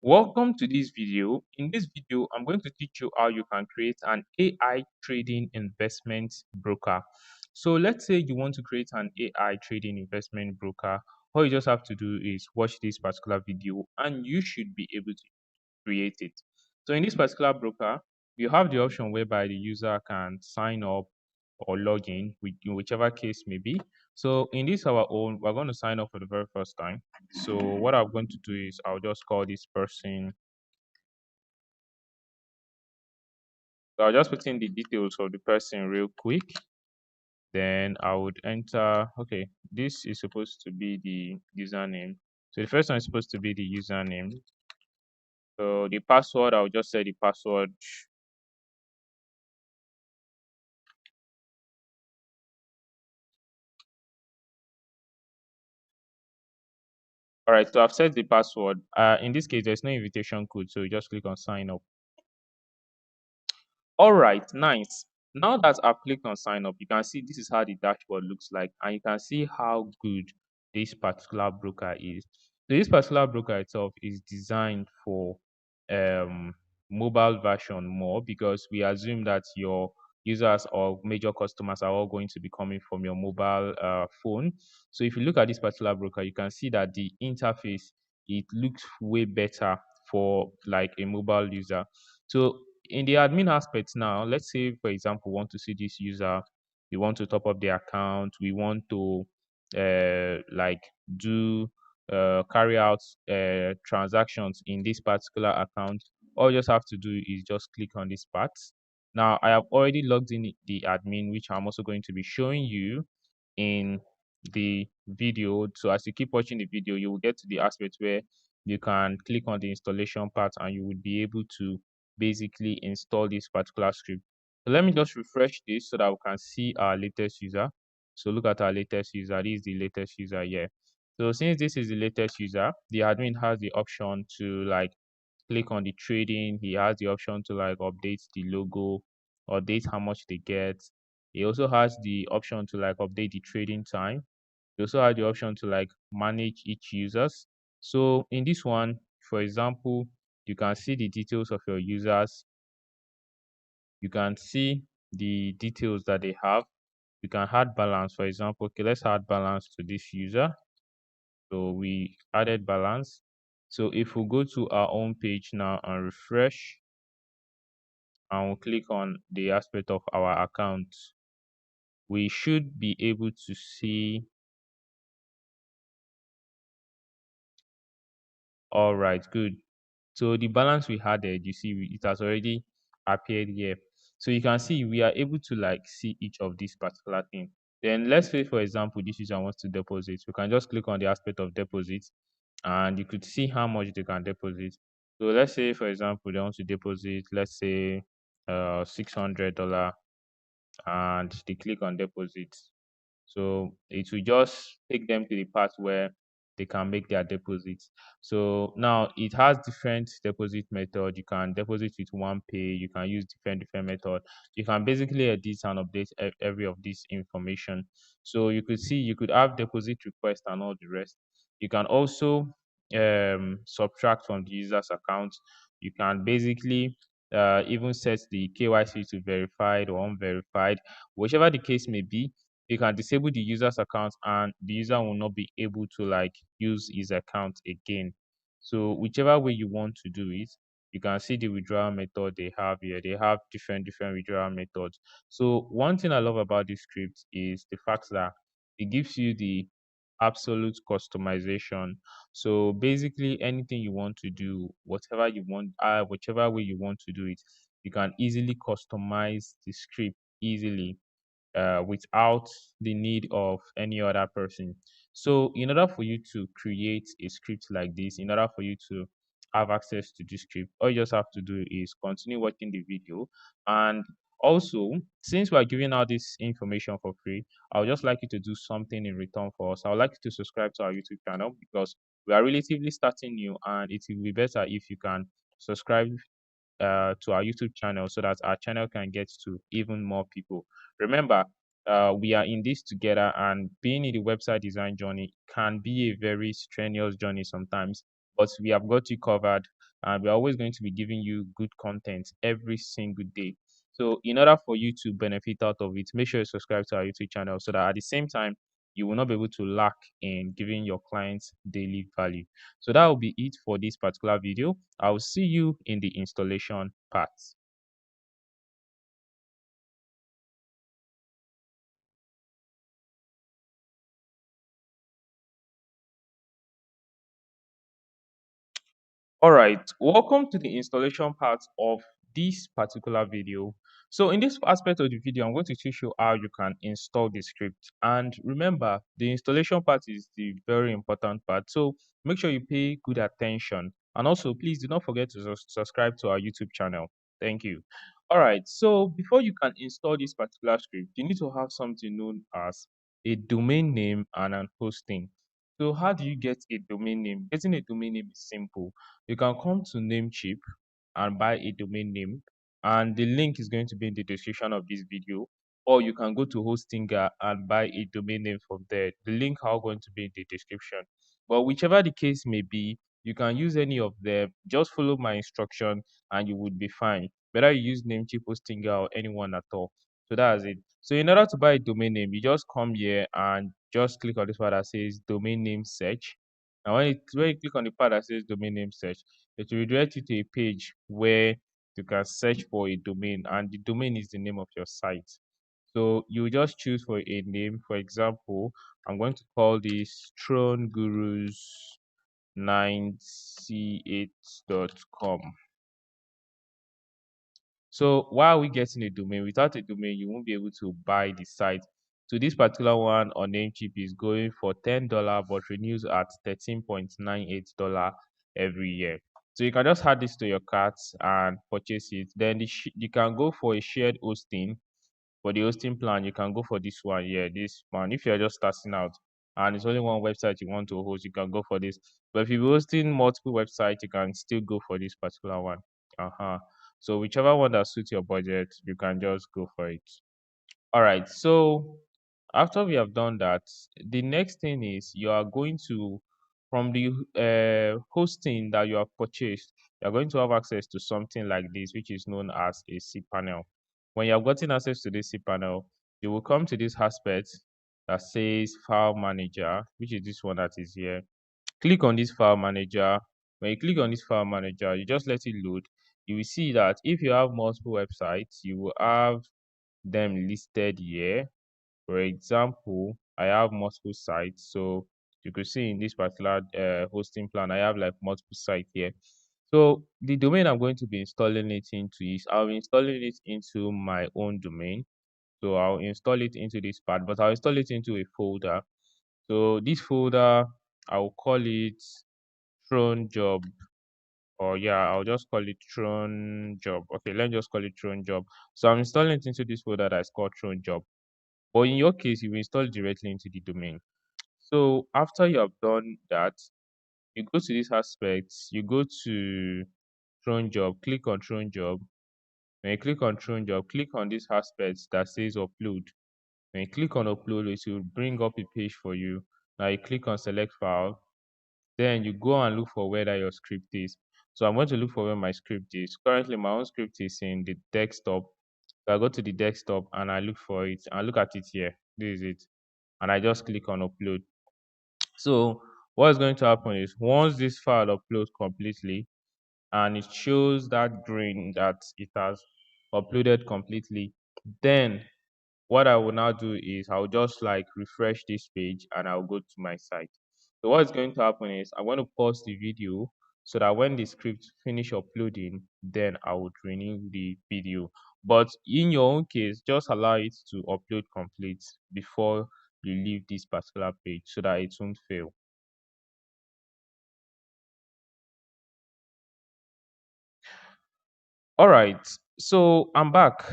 Welcome to this video. In this video, I'm going to teach you how you can create an AI trading investment broker. So let's say you want to create an AI trading investment broker. All you just have to do is watch this particular video and you should be able to create it. So in this particular broker, you have the option whereby the user can sign up or log in, whichever case may be. So in this our own, we're going to sign up for the very first time. So what I'm going to do is I'll just call this person. So I'll just put in the details of the person real quick. Then I would enter. Okay, this is supposed to be the username. So the first one is supposed to be the username. So the password, I'll just say the password. All right, so I've set the password. In this case, there's no invitation code, so you just click on sign up. All right, nice. Now that I've clicked on sign up, you can see this is how the dashboard looks like, and you can see how good this particular broker is. So this particular broker itself is designed for um mobile version more because we assume that your users or major customers are all going to be coming from your mobile phone. So if you look at this particular broker, you can see that the interface, it looks way better for like a mobile user. So in the admin aspect now, let's say for example, we want to see this user, we want to top up the account, we want to like do carry out transactions in this particular account. All you just have to do is just click on this part. Now I have already logged in the admin, which I'm also going to be showing you in the video. So as you keep watching the video, you will get to the aspect where you can click on the installation part and you would be able to basically install this particular script. So let me just refresh this so that we can see our latest user. So look at our latest user. This is the latest user here. So since this is the latest user, the admin has the option to like click on the trading. He has the option to like update the logo, update how much they get. He also has the option to like update the trading time. You also have the option to like manage each users. So in this one, for example, you can see the details of your users. You can see the details that they have. You can add balance. For example, okay, let's add balance to this user. So we added balance. So if we go to our own page now and refresh and we'll click on the aspect of our account, we should be able to see. All right, good. So the balance we had there, you see, it has already appeared here. So you can see we are able to like see each of these particular thing. Then let's say, for example, this user wants to deposit. We can just click on the aspect of deposit and you could see how much they can deposit. So let's say, for example, they want to deposit, let's say, $600 and they click on deposit. So it will just take them to the part where they can make their deposits. So now it has different deposit method. You can deposit with one pay. You can use different method. You can basically edit and update every of this information. So you could see you could have deposit request and all the rest. You can also subtract from the user's account. You can basically even set the KYC to verified or unverified, whichever the case may be. You can disable the user's account and the user will not be able to like use his account again. So whichever way you want to do it, you can see the withdrawal method they have here. They have different withdrawal methods. So one thing I love about this script is the fact that it gives you the absolute customization. So basically anything you want to do, whatever you want, whichever way you want to do it, you can easily customize the script easily without the need of any other person. So, in order for you to create a script like this, in order for you to have access to this script, all you just have to do is continue watching the video. And also, since we're giving out this information for free, I would just like you to do something in return for us. I would like you to subscribe to our YouTube channel because we are relatively starting new and it will be better if you can subscribe to our YouTube channel so that our channel can get to even more people. Remember, we are in this together, and being in the website design journey can be a very strenuous journey sometimes. but we have got you covered, and we're always going to be giving you good content every single day. So in order for you to benefit out of it, make sure you subscribe to our YouTube channel so that at the same time you will not be able to lack in giving your clients daily value. So that will be it for this particular video. I will see you in the installation part. All right, welcome to the installation part of this particular video. So in this aspect of the video, I'm going to teach you how you can install the script. And remember, the installation part is the very important part. So make sure you pay good attention. And also, please do not forget to subscribe to our YouTube channel. Thank you. All right, so before you can install this particular script, you need to have something known as a domain name and an hosting. So how do you get a domain name? Getting a domain name is simple. You can come to Namecheap and buy a domain name, and the link is going to be in the description of this video. Or you can go to Hostinger and buy a domain name from there. The link are going to be in the description. But whichever the case may be, you can use any of them. Just follow my instruction and you would be fine. Whether you use Namecheap, Hostinger, or anyone at all. So that's it. So in order to buy a domain name, you just come here and just click on this part that says domain name search. Now, when you click on the part that says domain name search, it will redirect you to a page where you can search for a domain, and the domain is the name of your site. So you just choose for a name. For example, I'm going to call this Throne Gurus 98.com. So why are we getting a domain? Without a domain, you won't be able to buy the site. So this particular one on Namecheap is going for $10, but renews at $13.98 every year. So you can just add this to your cart and purchase it. Then you can go for a shared hosting. For the hosting plan, you can go for this one. Yeah, this one. If you're just starting out and it's only one website you want to host, you can go for this. But if you're hosting multiple websites, you can still go for this particular one. Uh-huh. So whichever one that suits your budget, you can just go for it. All right. So after we have done that, the next thing is you are going to, from the hosting that you have purchased, you're going to have access to something like this, which is known as a cPanel. When you have gotten access to this cPanel, you will come to this aspect that says File Manager, which is this one that is here. Click on this File Manager. When you click on this File Manager, you just let it load. You will see that if you have multiple websites, you will have them listed here. For example, I have multiple sites. So you could see in this particular hosting plan, I have like multiple sites here. So the domain I'm going to be installing it into is I'll be installing it into my own domain. So I'll install it into this part, but I'll install it into a folder. So this folder, I'll call it Throne Job. Or yeah, I'll just call it Throne Job. Okay, let's just call it Throne Job. So I'm installing it into this folder that's called Throne Job. But in your case, you will install it directly into the domain. So after you have done that, you go to this aspect, you go to Throne Job, click on Throne Job. When you click on Throne Job, click on this aspect that says upload. When you click on upload, it will bring up a page for you. Now you click on select file, then you go and look for where that your script is. So I'm going to look for where my script is. Currently, my own script is in the desktop. So I go to the desktop and I look for it and look at it here. This is it. And I just click on upload. So what is going to happen is once this file uploads completely and it shows that green that it has uploaded completely, then what I will now do is I'll just like refresh this page and I'll go to my site. So what's going to happen is I'm going to pause the video so that when the script finish uploading, then I would renew the video. But in your own case, just allow it to upload complete before you leave this particular page so that it won't fail. All right, so I'm back.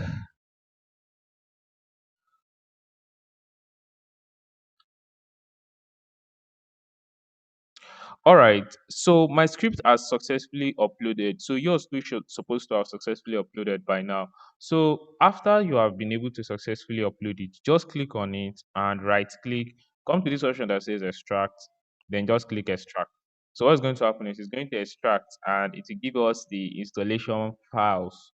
All right, so my script has successfully uploaded. So yours too should supposed to have successfully uploaded by now. So after you have been able to successfully upload it, just click on it and right click, come to this option that says extract, then just click extract. So what's going to happen is it's going to extract and it will give us the installation files.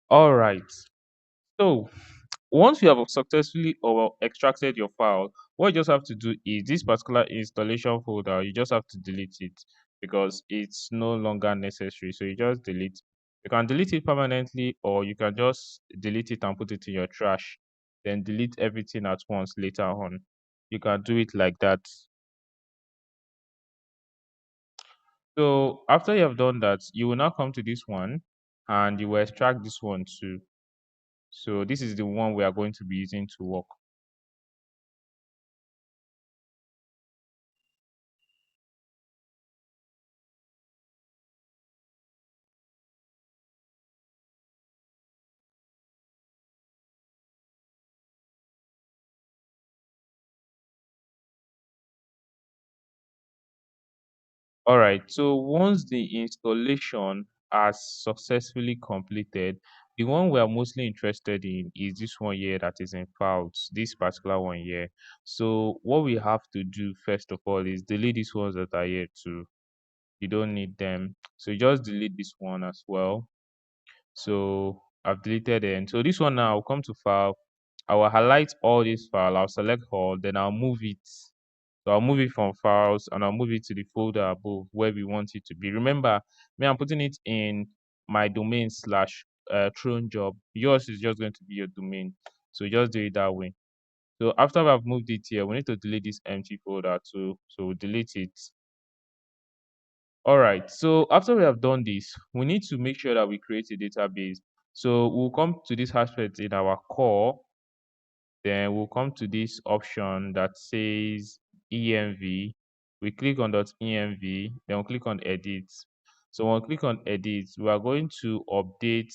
All right. So once you have successfully or extracted your file, what you just have to do is this particular installation folder, you just have to delete it because it's no longer necessary. So you just delete. You can delete it permanently or you can just delete it and put it in your trash, then delete everything at once later on. You can do it like that. So after you have done that, you will now come to this one and you will extract this one too. So this is the one we are going to be using to work. All right. So once the installation has successfully completed, the one we are mostly interested in is this one here that is in files, this particular one here. So what we have to do first of all is delete these ones that are here too. You don't need them. So you just delete this one as well. So I've deleted it. So this one now, I'll come to file. I will highlight all this file. I'll select all, then I'll move it. So I'll move it from files and I'll move it to the folder above where we want it to be. Remember, me, I'm putting it in my domain slash Throne job. Yours is just going to be your domain. So just do it that way. So after I've moved it here, we need to delete this empty folder too. So we'll delete it. All right. So after we have done this, we need to make sure that we create a database. So we'll come to this aspect in our core. Then we'll come to this option that says env. We click on .env, then we'll click on edit. So when we click on edit, we are going to update.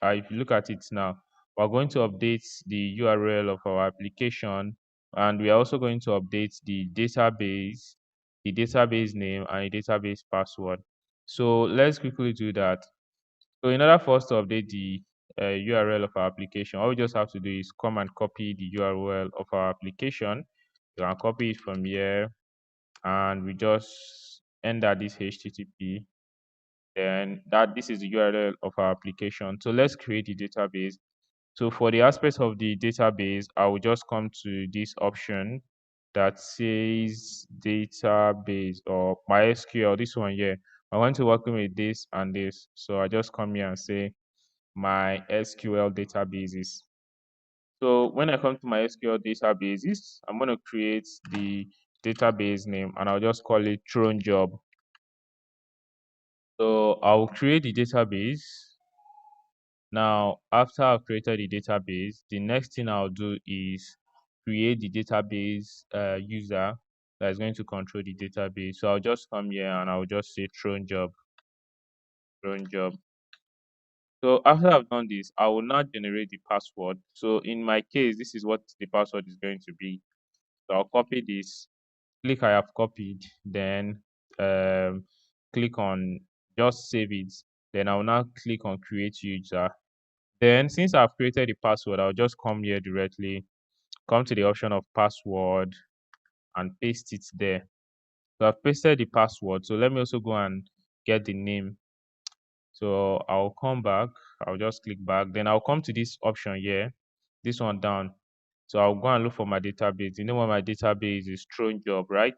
If you look at it now, we're going to update the URL of our application, and we are also going to update the database name, and the database password. So let's quickly do that. So in order for us to update the URL of our application, all we just have to do is come and copy the URL of our application. You can copy it from here, and we just enter this HTTP. Then that this is the URL of our application. So let's create the database. So for the aspect of the database, I will just come to this option that says database or MySQL. This one here. I want to work with this and this. So I just come here and say my SQL databases. So when I come to my SQL databases, I'm going to create the database name and I'll just call it Throne Job. So I'll create the database. Now, after I've created the database, the next thing I'll do is create the database user that is going to control the database. So I'll just come here and I'll just say Throne Job, Throne Job. So after I've done this, I will now generate the password. So in my case, this is what the password is going to be. So I'll copy this, click I have copied, then um, click on just save it. Then I'll now click on create user. Then since I've created the password, I'll just come here directly, come to the option of password and paste it there. So I've pasted the password. So let me also go and get the name. So I'll come back, I'll just click back, then I'll come to this option here, this one down. So I'll go and look for my database. You know what my database is Throne Job, right?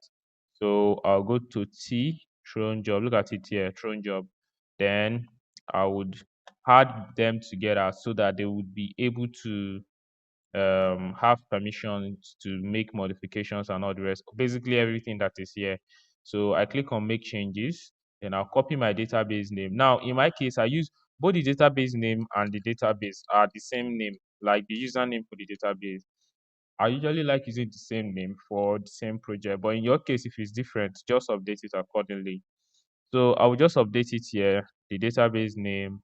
So I'll go to T Throne Job. Look at it here, Throne Job. Then I would add them together so that they would be able to have permissions to make modifications and all the rest. Basically, everything that is here. So I click on make changes, then I'll copy my database name. Now, in my case, I use both the database name and the database are the same name, like the username for the database. I usually like using the same name for the same project, but in your case, if it's different, just update it accordingly. So I will just update it here, the database name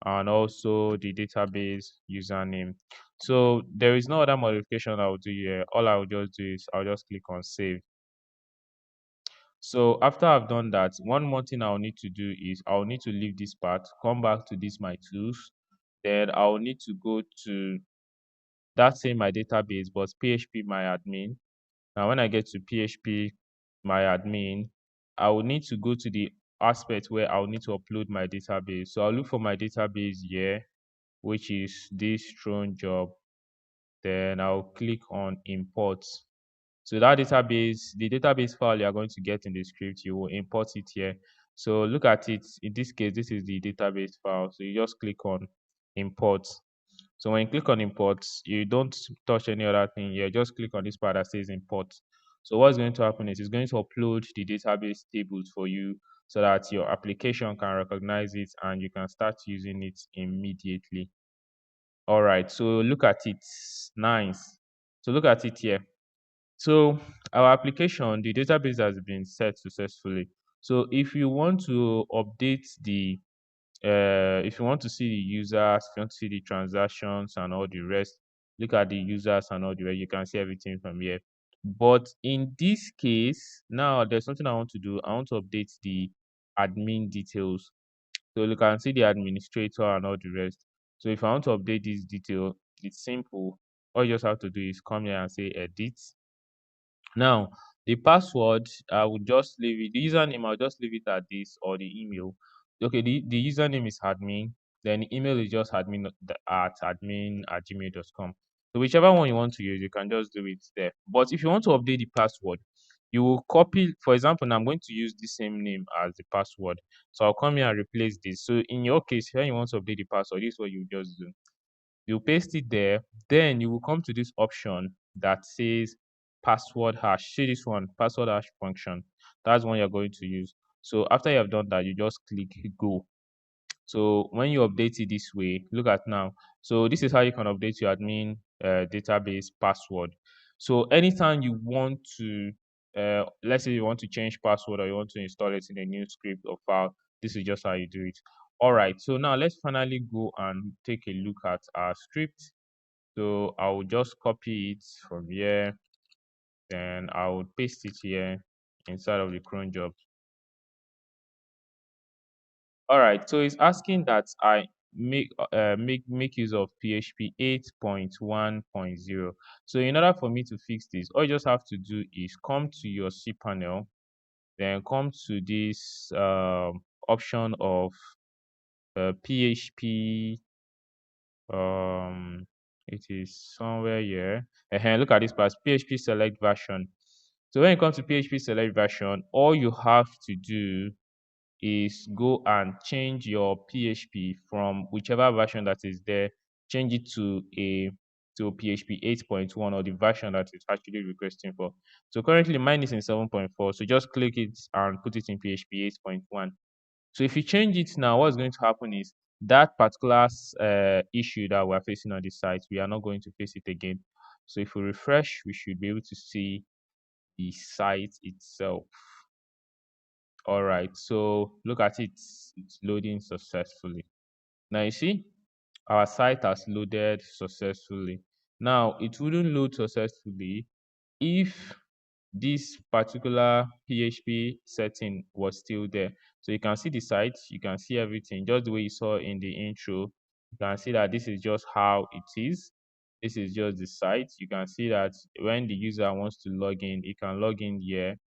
and also the database username. So there is no other modification I will do here. All I will just do is I'll just click on save. So after I've done that, one more thing I'll need to do is I'll need to leave this part, come back to this my tools. Then I'll need to go to that same my database, but PHP my admin. Now, when I get to PHP, my admin, I will need to go to the aspect where I'll need to upload my database. So I'll look for my database here, which is this Tron job. Then I'll click on import. So that database, the database file you are going to get in the script, you will import it here. So look at it. In this case, this is the database file. So you just click on import. So when you click on import, you don't touch any other thing here. Just click on this part that says import. So what's going to happen is it's going to upload the database tables for you so that your application can recognize it and you can start using it immediately. All right, so look at it. Nice. So look at it here. So our application, the database has been set successfully. So if you want to update the if you want to see the users, if you want to see the transactions and all the rest, look at the users and all the rest. You can see everything from here. But in this case, now there's something I want to do. I want to update the admin details. So you can see the administrator and all the rest. So if I want to update this detail, it's simple. All you just have to do is come here and say edit. Now, the password, I would just leave it. The username, I'll just leave it at this or the email. Okay, the username is admin. Then the email is just admin@gmail.com. So whichever one you want to use, you can just do it there. But if you want to update the password, you will copy, for example, now I'm going to use the same name as the password. So I'll come here and replace this. So in your case, when you want to update the password, this is what you just do. You paste it there, then you will come to this option that says password hash. See this one, password hash function. That's one you're going to use. So after you have done that, you just click go. So when you update it this way, look at now. So this is how you can update your admin database password. So anytime you want to, let's say you want to change password or you want to install it in a new script or file, this is just how you do it. All right. So now let's finally go and take a look at our script. So I will just copy it from here, then I will paste it here inside of the cron job. All right, so it's asking that I make use of PHP 8.1.0. So in order for me to fix this, all you just have to do is come to your cPanel, then come to this option of PHP. It is somewhere here. Look at this part, PHP select version. So when it comes to PHP select version, all you have to do is go and change your PHP from whichever version that is there, change it to PHP 8.1 or the version that is actually requesting for. So currently mine is in 7.4. So just click it and put it in PHP 8.1. So if you change it now, what's going to happen is that particular issue that we're facing on the site, we are not going to face it again. So if we refresh, we should be able to see the site itself. All right, so look at it, it's loading successfully. Now you see, our site has loaded successfully. Now it wouldn't load successfully if this particular PHP setting was still there. So you can see the site, you can see everything, just the way you saw in the intro. You can see that this is just how it is. This is just the site. You can see that when the user wants to log in, he can log in here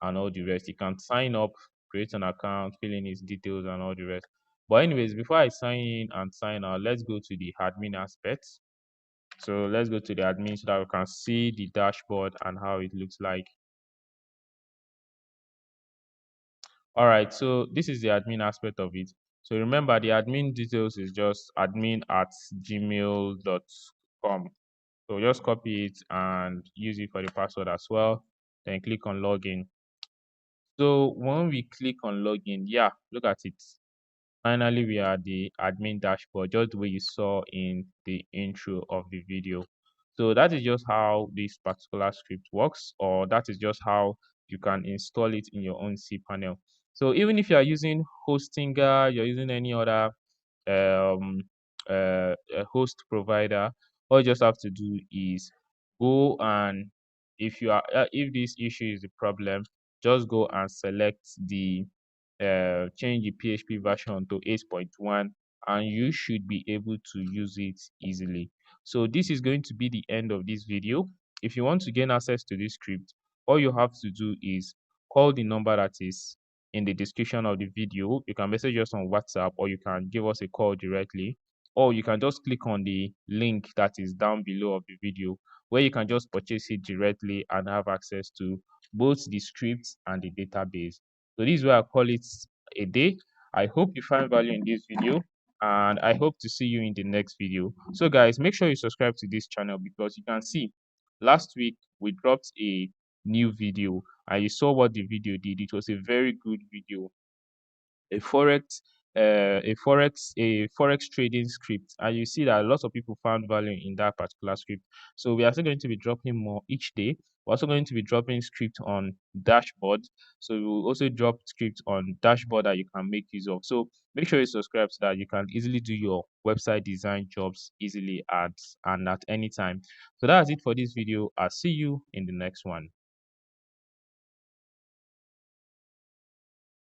and all the rest. He can sign up, create an account, fill in his details and all the rest. But anyways, before I sign in and sign out, let's go to the admin aspect. So let's go to the admin so that we can see the dashboard and how it looks like. All right, so this is the admin aspect of it. So remember, the admin details is just admin@gmail.com. So just copy it and use it for the password as well. Then click on login. So when we click on login, yeah, look at it. Finally, we are the admin dashboard, just the way you saw in the intro of the video. So that is just how this particular script works, or that is just how you can install it in your own cPanel. So even if you are using Hostinger, you're using any other um, host provider, all you just have to do is go and if this issue is a problem, just go and select the change the PHP version to 8.1 and you should be able to use it easily. So this is going to be the end of this video. If you want to gain access to this script, all you have to do is call the number that is in the description of the video. You can message us on WhatsApp or you can give us a call directly, or you can just click on the link that is down below of the video where you can just purchase it directly and have access to both the scripts and the database. So this is why I call it a day. I hope you find value in this video and I hope to see you in the next video. So guys, make sure you subscribe to this channel because you can see last week we dropped a new video and you saw what the video did. It was a very good video, a forex a forex trading script, and you see that a lot of people found value in that particular script. So we are still going to be dropping more each day. We're also going to be dropping script on dashboard, so we will also drop script on dashboard that you can make use of. So make sure you subscribe so that you can easily do your website design jobs easily at and at any time. So that's it for this video. I'll see you in the next one.